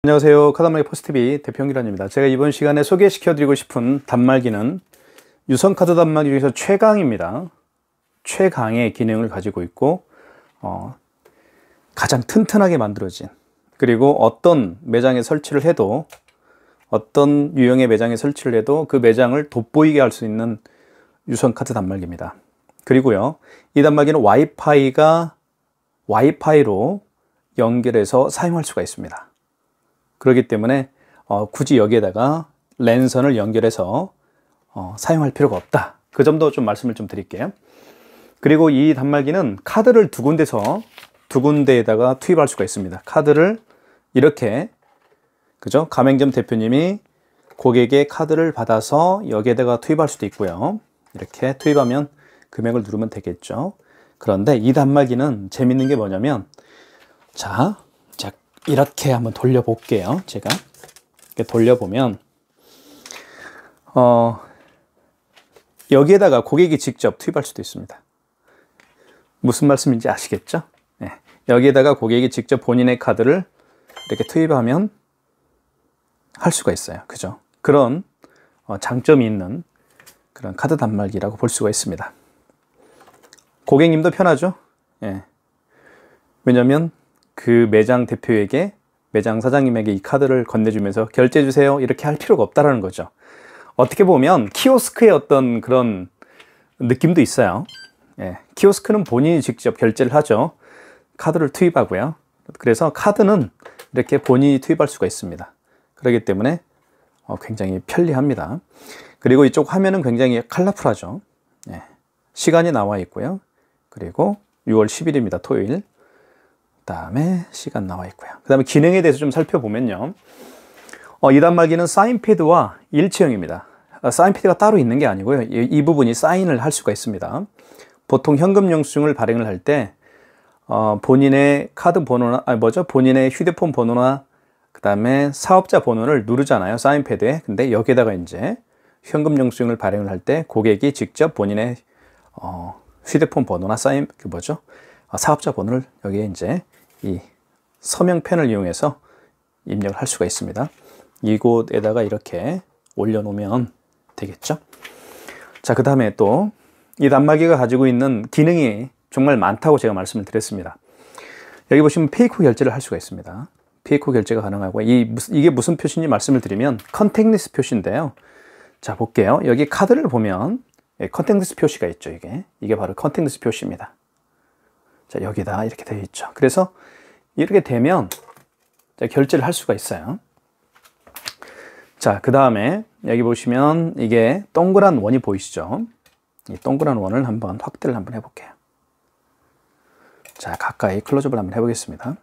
안녕하세요. 카드단말기 포스TV 대표 홍기란입니다. 제가 이번 시간에 소개시켜 드리고 싶은 단말기는 유선카드 단말기 중에서 최강입니다. 최강의 기능을 가지고 있고 가장 튼튼하게 만들어진, 그리고 어떤 매장에 설치를 해도, 어떤 유형의 매장에 설치를 해도 그 매장을 돋보이게 할 수 있는 유선카드 단말기입니다. 그리고요, 이 단말기는 와이파이로 연결해서 사용할 수가 있습니다. 그렇기 때문에 굳이 여기에다가 랜선을 연결해서 사용할 필요가 없다. 그 점도 좀 말씀을 좀 드릴게요. 그리고 이 단말기는 카드를 두 군데에다가 투입할 수가 있습니다. 카드를 이렇게, 그죠? 가맹점 대표님이 고객의 카드를 받아서 여기에다가 투입할 수도 있고요. 이렇게 투입하면 금액을 누르면 되겠죠. 그런데 이 단말기는 재밌는 게 뭐냐면, 자, 이렇게 한번 돌려볼게요. 제가 이렇게 돌려보면 여기에다가 고객이 직접 투입할 수도 있습니다. 무슨 말씀인지 아시겠죠? 네. 여기에다가 고객이 직접 본인의 카드를 이렇게 투입하면 할 수가 있어요. 그죠? 그런 장점이 있는 그런 카드 단말기라고 볼 수가 있습니다. 고객님도 편하죠? 네. 왜냐면 그 매장 대표에게, 매장 사장님에게 이 카드를 건네주면서 결제해 주세요 이렇게 할 필요가 없다라는 거죠. 어떻게 보면 키오스크의 어떤 그런 느낌도 있어요. 예, 키오스크는 본인이 직접 결제를 하죠. 카드를 투입하고요. 그래서 카드는 이렇게 본인이 투입할 수가 있습니다. 그렇기 때문에 굉장히 편리합니다. 그리고 이쪽 화면은 굉장히 컬러풀하죠. 예, 시간이 나와 있고요. 그리고 6월 10일입니다. 토요일. 다음에 시간 나와 있고요. 그 다음에 기능에 대해서 좀 살펴보면요, 이 단말기는 사인패드와 일체형입니다. 사인패드가 따로 있는 게 아니고요, 이 부분이 사인을 할 수가 있습니다. 보통 현금 영수증을 발행을 할 때 본인의 카드 번호나 본인의 휴대폰 번호나 그 다음에 사업자 번호를 누르잖아요, 사인패드에. 근데 여기에다가 이제 현금 영수증을 발행을 할 때 고객이 직접 본인의 휴대폰 번호나 사업자 번호를 여기에 이제 이 서명펜을 이용해서 입력을 할 수가 있습니다. 이곳에다가 이렇게 올려놓으면 되겠죠. 자, 그 다음에 또 이 단말기가 가지고 있는 기능이 정말 많다고 제가 말씀을 드렸습니다. 여기 보시면 페이코 결제를 할 수가 있습니다. 페이코 결제가 가능하고, 이게 무슨 표시인지 말씀을 드리면 컨택리스 표시인데요. 자, 볼게요. 여기 카드를 보면 컨택리스 표시가 있죠. 이게 바로 컨택리스 표시입니다. 자, 여기다 이렇게 되어 있죠. 그래서 이렇게 되면 결제를 할 수가 있어요. 자, 그 다음에 여기 보시면 이게 동그란 원이 보이시죠? 이 동그란 원을 한번 확대를 한번 해볼게요. 자, 가까이 클로즈업을 한번 해보겠습니다.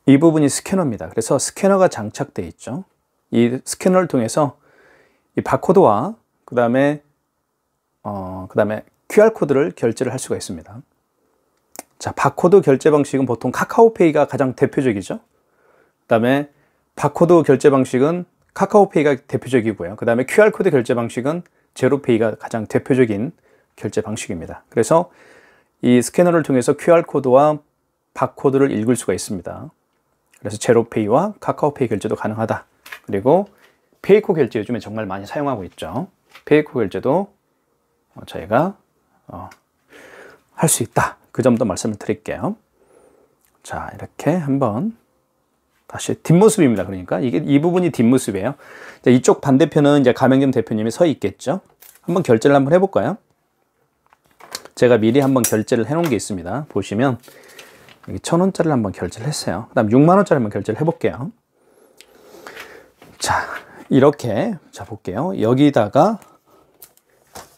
이 부분이 스캐너입니다. 그래서 스캐너가 장착되어 있죠. 이 스캐너를 통해서 이 바코드와 그 다음에 QR코드를 결제를 할 수가 있습니다. 자, 바코드 결제 방식은 보통 카카오페이가 가장 대표적이죠. 그 다음에 바코드 결제 방식은 카카오페이가 대표적이고요. 그 다음에 QR코드 결제 방식은 제로페이가 가장 대표적인 결제 방식입니다. 그래서 이 스캐너를 통해서 QR코드와 바코드를 읽을 수가 있습니다. 그래서 제로페이와 카카오페이 결제도 가능하다. 그리고 페이코 결제 요즘에 정말 많이 사용하고 있죠. 페이코 결제도 저희가 할 수 있다. 그 점도 말씀을 드릴게요. 자, 이렇게 한번 다시 뒷모습입니다. 그러니까 이 부분이 뒷모습이에요. 자, 이쪽 반대편은 이제 가맹점 대표님이 서 있겠죠. 한번 결제를 한번 해볼까요? 제가 미리 한번 결제를 해놓은 게 있습니다. 보시면 여기 1,000원짜리를 한번 결제를 했어요. 그 다음 6만원짜리 한번 결제를 해볼게요. 자, 이렇게, 자, 볼게요. 여기다가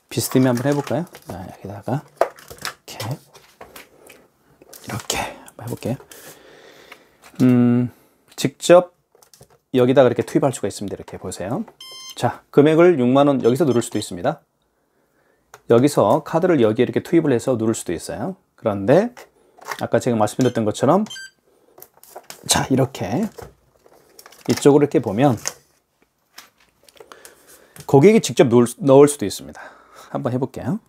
비스듬히 한번 해볼까요? 자, 여기다가 이렇게 한번 해볼게요. 직접 여기다가 이렇게 투입할 수가 있습니다. 이렇게 보세요. 자, 금액을 6만원 여기서 누를 수도 있습니다. 여기서 카드를 여기에 이렇게 투입을 해서 누를 수도 있어요. 그런데 아까 제가 말씀드렸던 것처럼, 자, 이렇게 이쪽으로 이렇게 보면 고객이 직접 넣을 수도 있습니다. 한번 해볼게요.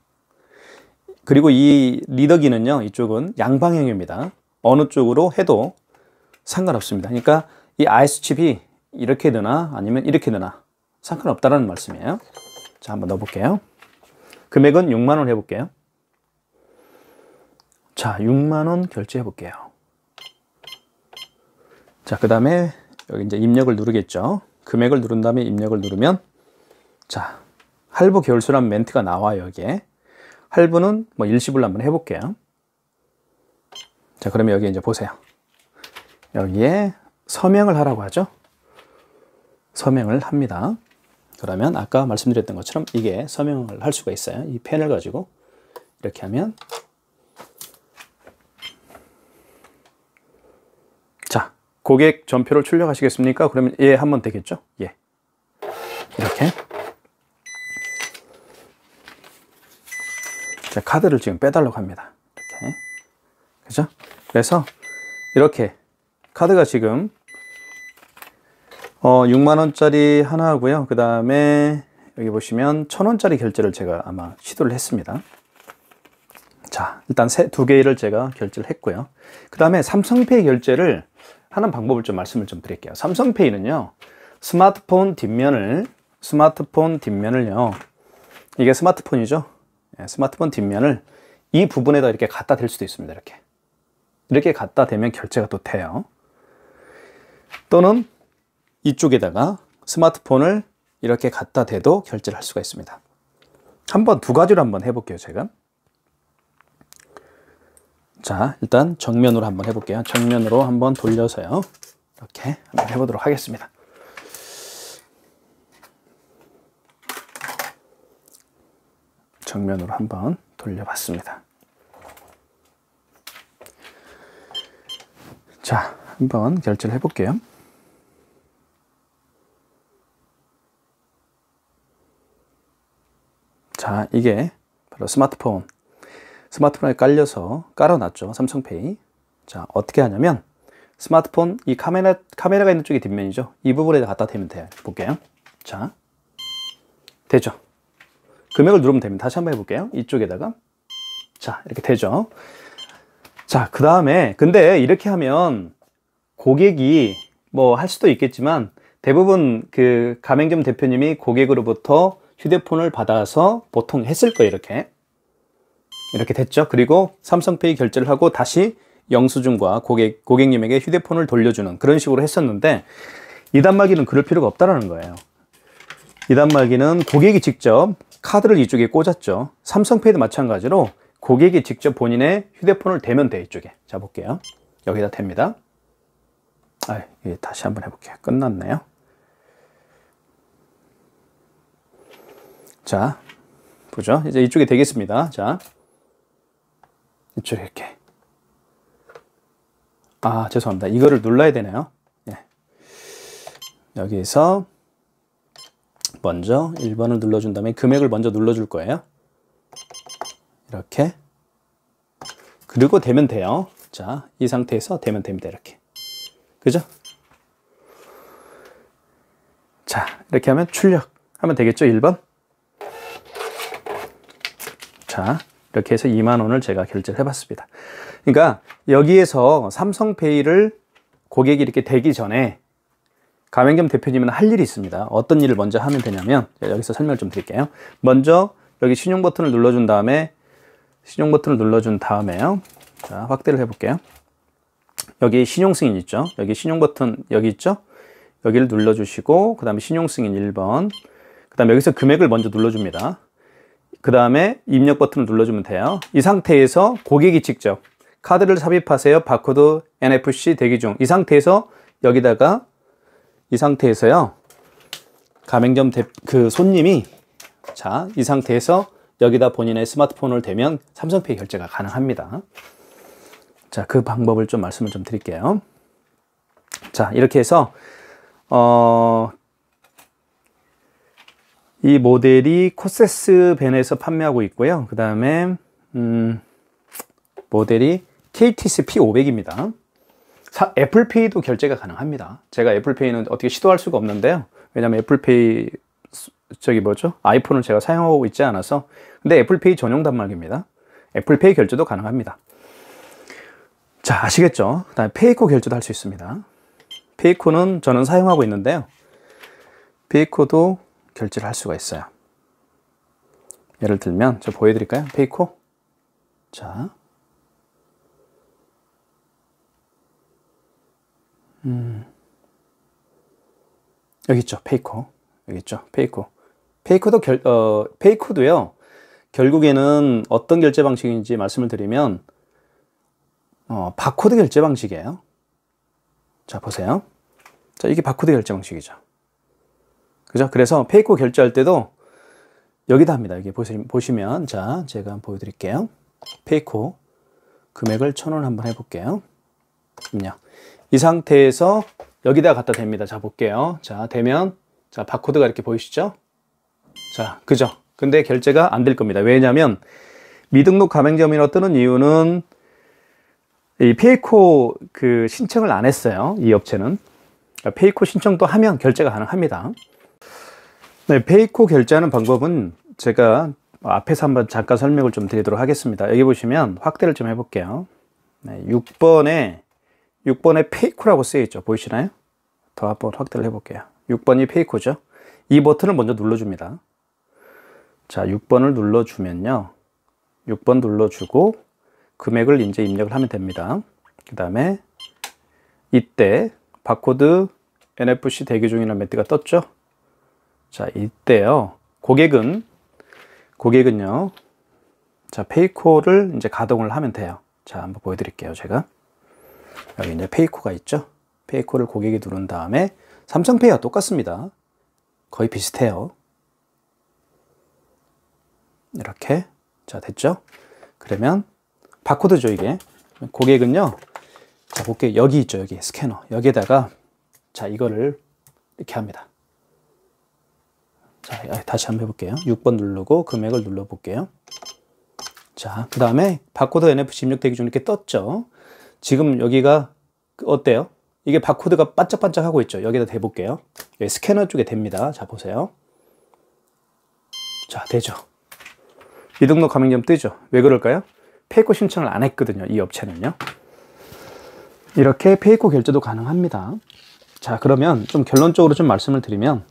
그리고 이 리더기는요, 이쪽은 양방향입니다. 어느 쪽으로 해도 상관없습니다. 그러니까 이 IS칩이 이렇게 되나 아니면 이렇게 되나 상관없다라는 말씀이에요. 자, 한번 넣어볼게요. 금액은 6만 원 해볼게요. 자, 6만 원 결제해 볼게요. 자, 그 다음에 여기 이제 입력을 누르겠죠. 금액을 누른 다음에 입력을 누르면, 자, 할부 계열수라는 멘트가 나와요, 여기에. 할부는 뭐 일시불로 한번 해볼게요. 자, 그러면 여기 이제 보세요. 여기에 서명을 하라고 하죠. 서명을 합니다. 그러면 아까 말씀드렸던 것처럼 이게 서명을 할 수가 있어요. 이 펜을 가지고 이렇게 하면, 자, 고객 전표를 출력하시겠습니까? 그러면 예 하면 되겠죠? 예. 이렇게. 자, 카드를 지금 빼달라고 합니다. 이렇게. 그죠? 그래서 이렇게 카드가 지금 6만 원짜리 하나 하고요. 그 다음에 여기 보시면 1,000원짜리 결제를 제가 아마 시도를 했습니다. 자, 일단 두 개를 제가 결제를 했고요. 그 다음에 삼성페이 결제를 하는 방법을 좀 말씀을 좀 드릴게요. 삼성페이는요, 스마트폰 뒷면을요, 이게 스마트폰이죠. 네, 스마트폰 뒷면을 이 부분에다 이렇게 갖다 댈 수도 있습니다. 이렇게 갖다 대면 결제가 또 돼요. 또는 이쪽에다가 스마트폰을 이렇게 갖다 대도 결제를 할 수가 있습니다. 한번 두 가지로 한번 해볼게요, 제가. 자, 일단 정면으로 한번 해볼게요. 정면으로 한번 돌려서요. 이렇게 한번 해보도록 하겠습니다. 정면으로 한번 돌려봤습니다. 자, 한번 결제를 해볼게요. 자, 이게 바로 스마트폰에 깔아놨죠. 삼성페이. 자, 어떻게 하냐면 스마트폰 이 카메라가 있는 쪽이 뒷면이죠. 이 부분에 갖다 대면 돼요. 볼게요. 자, 되죠. 금액을 누르면 됩니다. 다시 한번 해볼게요. 이쪽에다가. 자, 이렇게 되죠. 자, 그 다음에 근데 이렇게 하면 고객이 뭐 할 수도 있겠지만 대부분 그 가맹점 대표님이 고객으로부터 휴대폰을 받아서 보통 했을 거예요. 이렇게 됐죠. 그리고 삼성페이 결제를 하고 다시 영수증과 고객님에게 휴대폰을 돌려주는 그런 식으로 했었는데, 이 단말기는 그럴 필요가 없다는 거예요. 이 단말기는 고객이 직접 카드를 이쪽에 꽂았죠. 삼성페이도 마찬가지로 고객이 직접 본인의 휴대폰을 대면 돼. 이쪽에. 자, 볼게요. 여기다 댑니다. 다시 한번 해볼게요. 끝났네요. 자, 보죠. 이제 이쪽에 되겠습니다. 자, 이쪽에 이렇게. 죄송합니다. 이거를 눌러야 되네요. 예. 여기에서 먼저 1번을 눌러준 다음에 금액을 먼저 눌러줄 거예요. 이렇게. 그리고 대면 돼요. 자, 이 상태에서 대면 됩니다. 이렇게. 그죠? 자, 이렇게 하면 출력하면 되겠죠? 1번. 자, 이렇게 해서 2만 원을 제가 결제를 해봤습니다. 그러니까 여기에서 삼성페이를 고객이 이렇게 되기 전에 가맹점 대표님은 할 일이 있습니다. 어떤 일을 먼저 하면 되냐면, 여기서 설명을 좀 드릴게요. 먼저 여기 신용 버튼을 눌러준 다음에요. 자, 확대를 해볼게요. 여기 신용 승인 있죠? 여기 신용 버튼 여기 있죠? 여기를 눌러주시고, 그 다음에 신용 승인 1번, 그 다음에 여기서 금액을 먼저 눌러줍니다. 그 다음에 입력 버튼을 눌러주면 돼요. 이 상태에서 고객이 직접 카드를 삽입하세요. 바코드 NFC 대기 중. 이 상태에서 여기다가 이 상태에서요. 가맹점 손님이 자, 이 상태에서 여기다 본인의 스마트폰을 대면 삼성페이 결제가 가능합니다. 자, 그 방법을 좀 말씀을 좀 드릴게요. 자, 이렇게 해서 이 모델이 코세스 벤에서 판매하고 있고요. 그 다음에 모델이 KTC P500입니다. 애플페이도 결제가 가능합니다. 제가 애플페이는 어떻게 시도할 수가 없는데요. 왜냐면 애플페이 아이폰을 제가 사용하고 있지 않아서. 근데 애플페이 전용 단말기입니다. 애플페이 결제도 가능합니다. 자, 아시겠죠? 그다음에 페이코 결제도 할 수 있습니다. 페이코는 저는 사용하고 있는데요. 페이코도 결제를 할 수가 있어요. 예를 들면 저 보여드릴까요? 페이코. 자, 여기 있죠. 페이코. 여기 있죠. 페이코. 페이코도요. 결국에는 어떤 결제 방식인지 말씀을 드리면 바코드 결제 방식이에요. 자, 보세요. 자, 이게 바코드 결제 방식이죠. 그죠? 그래서 페이코 결제할 때도 여기다 합니다. 여기 보시면, 자, 제가 한번 보여드릴게요. 페이코 금액을 1,000원 한번 해볼게요. 입력. 이 상태에서 여기다 갖다 댑니다. 자, 볼게요. 자, 되면, 자, 바코드가 이렇게 보이시죠? 자, 그죠? 근데 결제가 안 될 겁니다. 왜냐면 미등록 가맹점이라고 뜨는 이유는 이 페이코 그 신청을 안 했어요. 이 업체는. 그러니까 페이코 신청도 하면 결제가 가능합니다. 네, 페이코 결제하는 방법은 제가 앞에서 한번 잠깐 설명을 좀 드리도록 하겠습니다. 여기 보시면 확대를 좀 해볼게요. 네, 6번에 페이코라고 쓰여 있죠. 보이시나요? 더 한번 확대를 해볼게요. 6번이 페이코죠. 이 버튼을 먼저 눌러줍니다. 자, 6번을 눌러주면요. 6번 눌러주고 금액을 이제 입력을 하면 됩니다. 그 다음에 이때 바코드 NFC 대기 중이라는 멘트가 떴죠. 자, 이때요. 고객은요. 자, 페이코를 이제 가동을 하면 돼요. 자, 한번 보여드릴게요. 제가. 여기 이제 페이코가 있죠. 페이코를 고객이 누른 다음에 삼성페이와 똑같습니다. 거의 비슷해요. 이렇게. 자, 됐죠? 그러면 바코드죠, 이게. 고객은요. 자, 볼게요. 여기 있죠, 여기 스캐너. 여기에다가 자, 이거를 이렇게 합니다. 자, 다시 한번 해볼게요. 6번 누르고 금액을 눌러볼게요. 자, 그 다음에 바코드 NFC 입력 대기 중 이렇게 떴죠. 지금 여기가 어때요? 이게 바코드가 반짝반짝 하고 있죠. 여기다 대볼게요. 여기 스캐너 쪽에 됩니다. 자, 보세요. 자, 되죠. 미등록 가맹점 뜨죠. 왜 그럴까요? 페이코 신청을 안 했거든요. 이 업체는요. 이렇게 페이코 결제도 가능합니다. 자, 그러면 좀 결론적으로 좀 말씀을 드리면,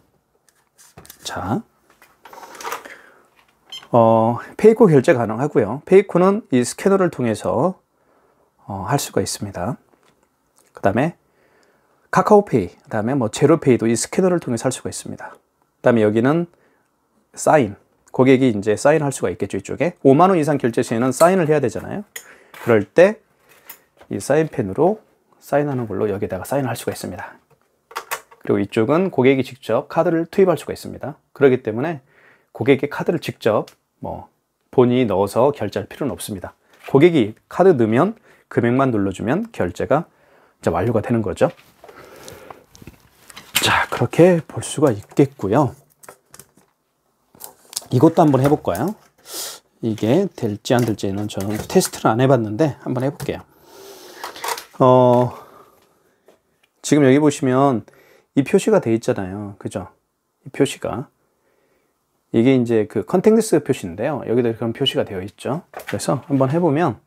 자, 페이코 결제 가능하고요. 페이코는 이 스캐너를 통해서 할 수가 있습니다. 그 다음에 카카오페이, 그 다음에 뭐 제로페이도 이 스캐너를 통해서 할 수가 있습니다. 그 다음에 여기는 사인, 고객이 이제 사인할 수가 있겠죠. 이쪽에 5만 원 이상 결제 시에는 사인을 해야 되잖아요. 그럴 때 이 사인펜으로 사인하는 걸로 여기다가 사인을 할 수가 있습니다. 그리고 이쪽은 고객이 직접 카드를 투입할 수가 있습니다. 그렇기 때문에 고객의 카드를 직접 뭐 본인이 넣어서 결제할 필요는 없습니다. 고객이 카드 넣으면 금액만 눌러주면 결제가 이제 완료가 되는 거죠. 자, 그렇게 볼 수가 있겠고요. 이것도 한번 해볼까요? 이게 될지 안 될지는 저는 테스트를 안 해봤는데 한번 해볼게요. 지금 여기 보시면 이 표시가 돼 있잖아요. 그죠? 이 표시가. 이게 이제 그 컨택리스트 표시인데요. 여기도 그런 표시가 되어 있죠. 그래서 한번 해보면,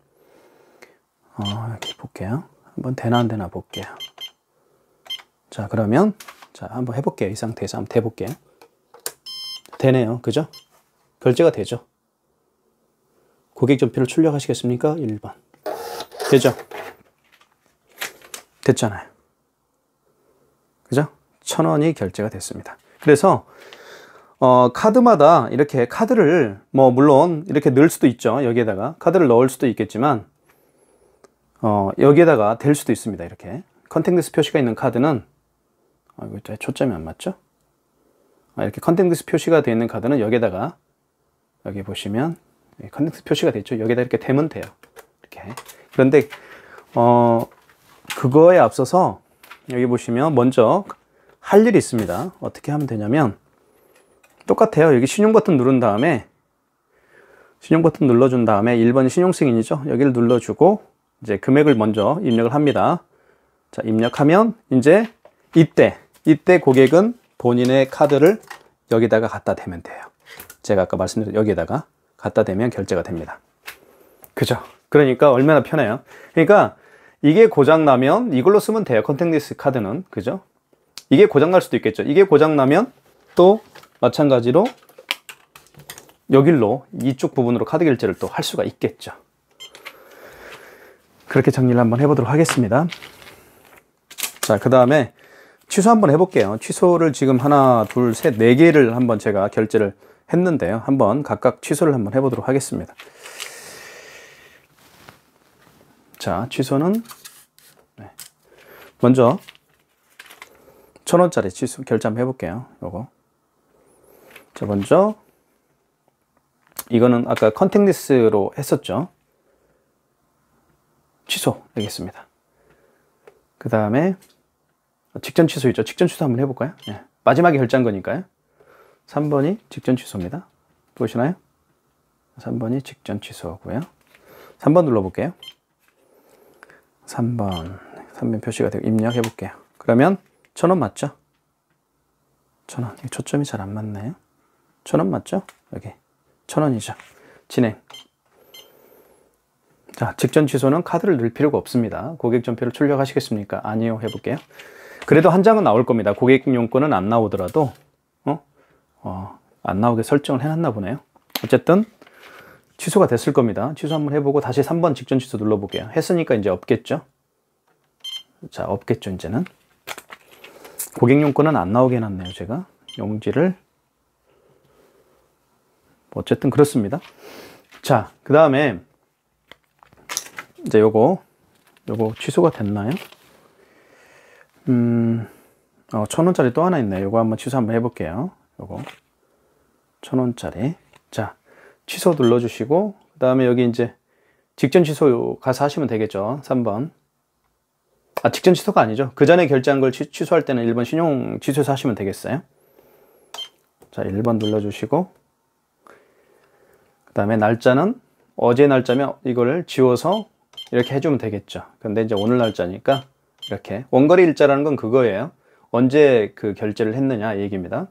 이렇게 볼게요. 한번 되나 안 되나 볼게요. 자, 그러면, 자, 한번 해볼게요. 이 상태에서 한번 대볼게요. 되네요. 그죠? 결제가 되죠. 고객 전표를 출력하시겠습니까? 1번. 되죠? 됐잖아요. 그죠? 1,000원이 결제가 됐습니다. 그래서 카드마다 이렇게 카드를 뭐 물론 이렇게 넣을 수도 있죠. 여기에다가 카드를 넣을 수도 있겠지만 여기에다가 댈 수도 있습니다. 이렇게 컨택리스트 표시가 있는 카드는 이거 초점이 안 맞죠? 이렇게 컨택리스트 표시가 되어 있는 카드는 여기에다가 여기 보시면 컨택리스트 표시가 되어 있죠. 여기에다 이렇게 대면 돼요. 이렇게. 그런데 그거에 앞서서 여기 보시면 먼저 할 일이 있습니다. 어떻게 하면 되냐면 똑같아요. 여기 신용 버튼 누른 다음에 신용 버튼 눌러준 다음에 1번이 신용 승인이죠. 여기를 눌러주고 이제 금액을 먼저 입력을 합니다. 자, 입력하면 이제 이때 고객은 본인의 카드를 여기다가 갖다 대면 돼요. 제가 아까 말씀드린 여기에다가 갖다 대면 결제가 됩니다. 그죠? 그러니까 얼마나 편해요. 그러니까 이게 고장나면 이걸로 쓰면 돼요. 컨택리스 카드는. 그죠? 이게 고장날 수도 있겠죠. 이게 고장나면 또 마찬가지로 여길로 이쪽 부분으로 카드 결제를 또 할 수가 있겠죠. 그렇게 정리를 한번 해보도록 하겠습니다. 자, 그 다음에 취소 한번 해볼게요. 취소를 지금 하나, 둘, 셋, 네 개를 한번 제가 결제를 했는데요. 한번 각각 취소를 한번 해보도록 하겠습니다. 자, 취소는 먼저 1,000원짜리 취소 결제 한번 해볼게요. 요거. 자, 먼저 이거는 아까 컨택리스로 했었죠. 취소 되겠습니다. 그 다음에 직전 취소 있죠. 직전 취소 한번 해볼까요? 네. 마지막에 결제한 거니까요. 3번이 직전 취소입니다. 보시나요? 3번이 직전 취소고요. 3번 눌러볼게요. 3번 표시가 되고 입력해 볼게요. 그러면 1,000원 맞죠? 1,000원. 초점이 잘 안 맞나요? 1,000원 맞죠? 여기 1,000원이죠. 진행. 자, 직전 취소는 카드를 넣을 필요가 없습니다. 고객 전표를 출력하시겠습니까? 아니요. 해볼게요. 그래도 한 장은 나올 겁니다. 고객 용건은 안 나오더라도 안 나오게 설정을 해놨나 보네요. 어쨌든 취소가 됐을 겁니다. 취소 한번 해보고 다시 3번 직전 취소 눌러볼게요. 했으니까 이제 없겠죠? 자, 없겠죠, 이제는. 고객 용건은 안 나오게 해놨네요, 제가. 용지를. 어쨌든 그렇습니다. 자, 그 다음에 이제 요거 취소가 됐나요? 1,000원짜리 또 하나 있네요. 요거 한번 취소 한번 해볼게요. 요거 1,000원짜리. 자, 취소 눌러주시고 그 다음에 여기 이제 직전 취소 가서 하시면 되겠죠. 3번. 직전 취소가 아니죠. 그 전에 결제한 걸 취소할 때는 1번 신용 취소해서 하시면 되겠어요. 자, 1번 눌러주시고 그 다음에 날짜는 어제 날짜면 이거를 지워서 이렇게 해주면 되겠죠. 근데 이제 오늘 날짜니까 이렇게 원거리 일자라는 건 그거예요. 언제 그 결제를 했느냐 얘기입니다.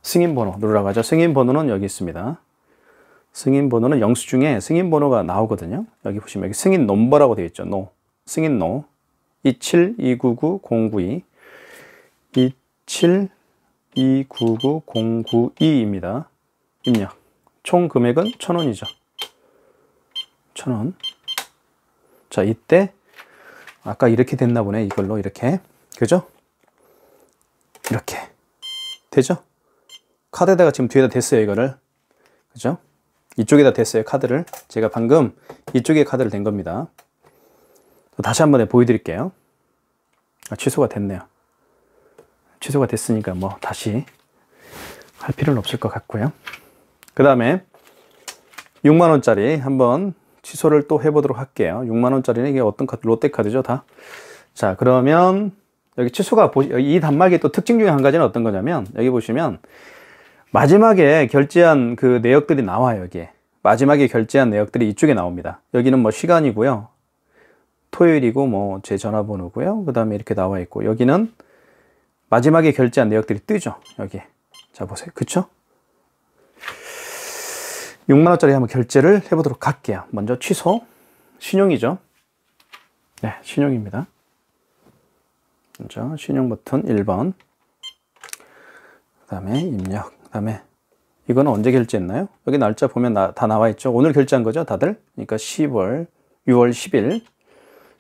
승인 번호 누르라고 하죠. 승인 번호는 여기 있습니다. 승인 번호는 영수증에 승인 번호가 나오거든요. 여기 보시면 여기 승인 넘버라고 되어 있죠. 노. 승인 노. 27299-092 27299-092입니다. 입력. 총 금액은 1,000원이죠. 1,000원. 자, 이때 아까 이렇게 됐나 보네. 이걸로 이렇게. 그죠? 이렇게. 되죠? 카드에다가 지금 뒤에다 댔어요, 이거를. 그죠? 이쪽에다 댔어요, 카드를. 제가 방금 이쪽에 카드를 댄 겁니다. 다시 한번 보여드릴게요. 취소가 됐네요. 취소가 됐으니까 뭐 다시 할 필요는 없을 것 같고요. 그 다음에 6만원짜리 한번 취소를 또 해보도록 할게요. 6만원짜리는 이게 어떤 카드? 롯데카드죠, 다. 자, 그러면 여기 취소가, 이 단말기의 또 특징 중에 한 가지는 어떤 거냐면, 여기 보시면 마지막에 결제한 그 내역들이 나와요, 여기에. 마지막에 결제한 내역들이 이쪽에 나옵니다. 여기는 뭐 시간이고요. 토요일이고 뭐 제 전화번호고요. 그 다음에 이렇게 나와 있고, 여기는 마지막에 결제한 내역들이 뜨죠, 여기. 자, 보세요. 그쵸? 6만원짜리 한번 결제를 해보도록 할게요. 먼저 취소. 신용이죠. 네, 신용입니다. 먼저 신용 버튼 1번. 그 다음에 입력. 그 다음에 이거는 언제 결제했나요? 여기 날짜 보면 다 나와 있죠. 오늘 결제한 거죠, 다들? 그러니까 6월 10일.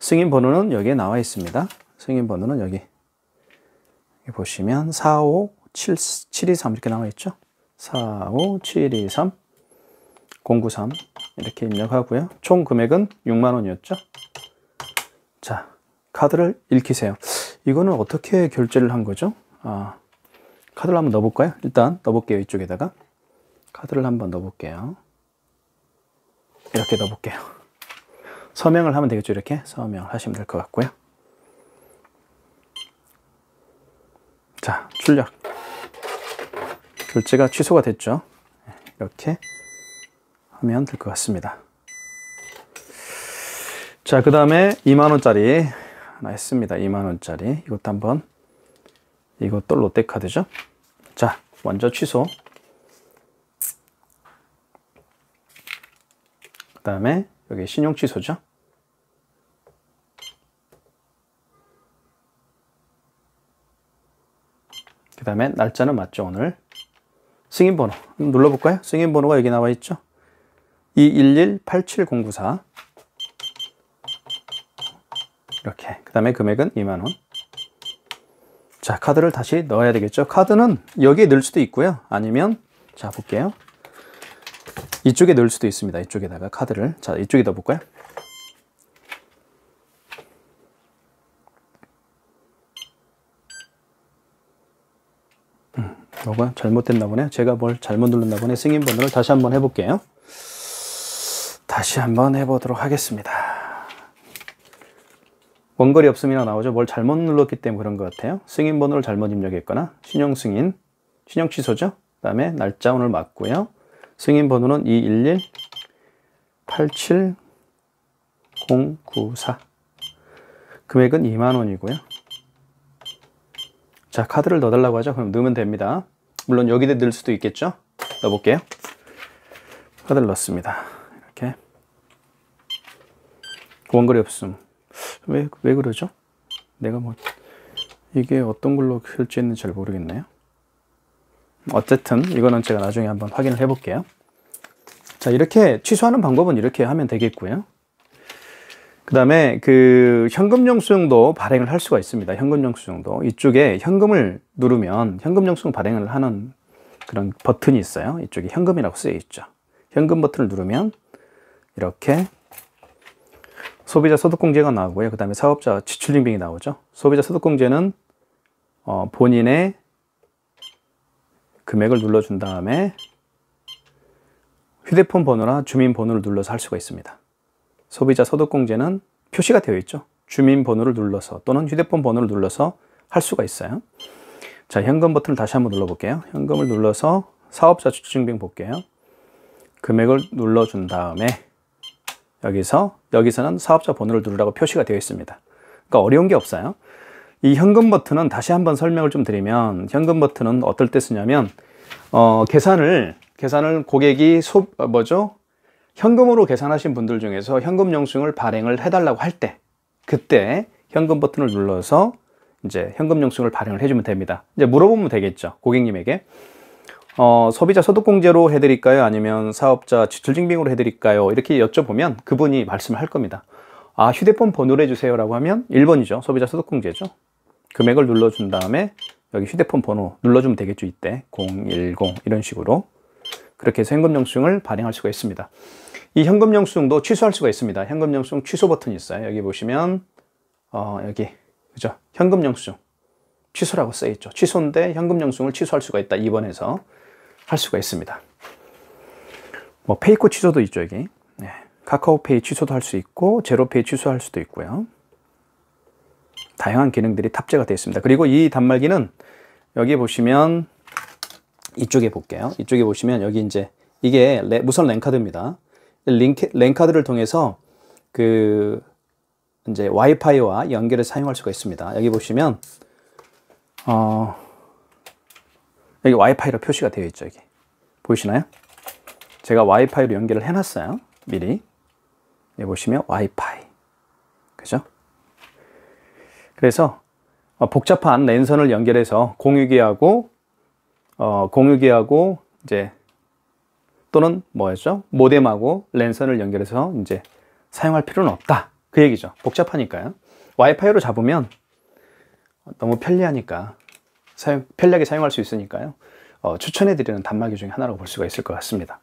승인 번호는 여기에 나와 있습니다. 승인 번호는 여기 보시면 457723 이렇게 나와 있죠. 45723 093 이렇게 입력하고요. 총 금액은 6만원이었죠. 자, 카드를 읽히세요. 이거는 어떻게 결제를 한 거죠? 카드를 한번 넣어볼까요? 일단 넣어볼게요. 이쪽에다가 카드를 한번 넣어볼게요. 이렇게 넣어볼게요. 서명을 하면 되겠죠. 이렇게 서명을 하시면 될 것 같고요. 자, 출력. 결제가 취소가 됐죠. 이렇게 하면 될 것 같습니다. 자, 그 다음에 2만원짜리 하나 했습니다. 2만원짜리. 이것도 한번, 이것도 롯데카드죠. 자, 먼저 취소. 그 다음에 여기 신용 취소죠. 다음에 날짜는 맞죠, 오늘. 승인번호 눌러볼까요? 승인번호가 여기 나와 있죠. 211-87094. 이렇게. 그 다음에 금액은 2만원. 자, 카드를 다시 넣어야 되겠죠. 카드는 여기에 넣을 수도 있고요. 아니면, 자, 볼게요. 이쪽에 넣을 수도 있습니다. 이쪽에다가 카드를. 자, 이쪽에 넣어볼까요? 뭐가 잘못됐나 보네. 제가 뭘 잘못 눌렀나 보네. 승인번호를 다시 한번 해볼게요. 다시 한번 해보도록 하겠습니다. 원거리 없음이나 나오죠. 뭘 잘못 눌렀기 때문에 그런 것 같아요. 승인번호를 잘못 입력했거나 신용승인, 신용 취소죠. 그 다음에 날짜 오늘 맞고요. 승인번호는 211-87094. 금액은 2만원이고요. 자, 카드를 넣어달라고 하죠. 그럼 넣으면 됩니다. 물론 여기다 넣을 수도 있겠죠. 넣어볼게요. 카드를 넣습니다. 이렇게. 원거리 없음. 왜 그러죠? 내가 뭐 이게 어떤 걸로 결제했는지 잘 모르겠네요. 어쨌든 이거는 제가 나중에 한번 확인을 해볼게요. 자, 이렇게 취소하는 방법은 이렇게 하면 되겠고요. 그 다음에 그 현금 영수증도 발행을 할 수가 있습니다. 현금 영수증도 이쪽에 현금을 누르면 현금 영수증 발행을 하는 그런 버튼이 있어요. 이쪽에 현금이라고 쓰여 있죠. 현금 버튼을 누르면 이렇게 소비자 소득공제가 나오고요. 그 다음에 사업자 지출증빙이 나오죠. 소비자 소득공제는 본인의 금액을 눌러준 다음에 휴대폰 번호나 주민번호를 눌러서 할 수가 있습니다. 소비자 소득공제는 표시가 되어 있죠. 주민번호를 눌러서 또는 휴대폰 번호를 눌러서 할 수가 있어요. 자, 현금 버튼을 다시 한번 눌러볼게요. 현금을 눌러서 사업자 지출증빙 볼게요. 금액을 눌러준 다음에 여기서는 사업자 번호를 누르라고 표시가 되어 있습니다. 그러니까 어려운 게 없어요. 이 현금 버튼은 다시 한번 설명을 좀 드리면 현금 버튼은 어떨 때 쓰냐면 계산을 고객이 현금으로 계산하신 분들 중에서 현금 영수증을 발행을 해달라고 할 때 그때 현금 버튼을 눌러서 이제 현금 영수증을 발행을 해주면 됩니다. 이제 물어보면 되겠죠. 고객님에게 소비자 소득공제로 해드릴까요? 아니면 사업자 지출증빙으로 해드릴까요? 이렇게 여쭤보면 그분이 말씀을 할 겁니다. 아, 휴대폰 번호를 해주세요 라고 하면 1번이죠. 소비자 소득공제죠. 금액을 눌러준 다음에 여기 휴대폰 번호 눌러주면 되겠죠. 이때 010 이런 식으로 그렇게 해서 현금 영수증을 발행할 수가 있습니다. 이 현금 영수증도 취소할 수가 있습니다. 현금 영수증 취소 버튼이 있어요. 여기 보시면 여기 그죠? 현금 영수증 취소라고 써 있죠. 취소인데 현금 영수증을 취소할 수가 있다. 2번에서 할 수가 있습니다. 뭐 페이코 취소도 있죠. 여기 카카오페이 취소도 할 수 있고 제로페이 취소할 수도 있고요. 다양한 기능들이 탑재가 되어 있습니다. 그리고 이 단말기는 여기 보시면 이쪽에 볼게요. 이쪽에 보시면 여기 이제 이게 무선 랜카드입니다. 랜카드를 통해서 그 이제 와이파이와 연결을 사용할 수가 있습니다. 여기 보시면 여기 와이파이로 표시가 되어 있죠. 여기 보이시나요? 제가 와이파이로 연결을 해놨어요. 미리 여기 보시면 와이파이 그죠? 그래서 복잡한 랜선을 연결해서 공유기하고 이제 또는 뭐였죠? 모뎀하고 랜선을 연결해서 이제 사용할 필요는 없다. 그 얘기죠. 복잡하니까요. 와이파이로 잡으면 너무 편리하니까 편리하게 사용할 수 있으니까요. 추천해드리는 단말기 중에 하나라고 볼 수가 있을 것 같습니다.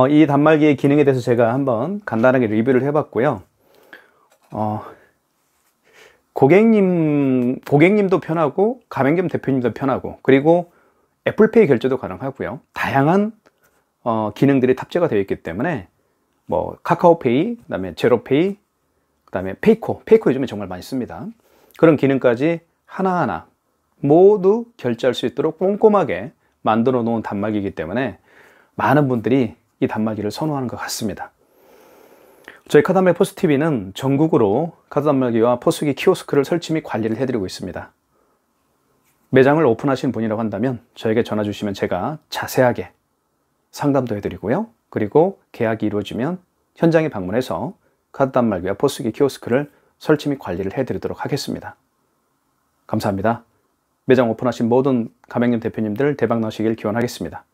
이 단말기의 기능에 대해서 제가 한번 간단하게 리뷰를 해봤고요. 고객님도 편하고 가맹점 대표님도 편하고 그리고 애플페이 결제도 가능하고요. 다양한 기능들이 탑재가 되어 있기 때문에 뭐 카카오페이, 그다음에 제로페이, 그다음에 페이코 요즘에 정말 많이 씁니다. 그런 기능까지 하나하나 모두 결제할 수 있도록 꼼꼼하게 만들어 놓은 단말기이기 때문에 많은 분들이 이 단말기를 선호하는 것 같습니다. 저희 카드단말 포스TV는 전국으로 카드 단말기와 포스기 키오스크를 설치 및 관리를 해드리고 있습니다. 매장을 오픈하신 분이라고 한다면 저에게 전화 주시면 제가 자세하게 상담도 해드리고요. 그리고 계약이 이루어지면 현장에 방문해서 카드 단말기와 포스기 키오스크를 설치 및 관리를 해드리도록 하겠습니다. 감사합니다. 매장 오픈하신 모든 가맹점 대표님들 대박 나시길 기원하겠습니다.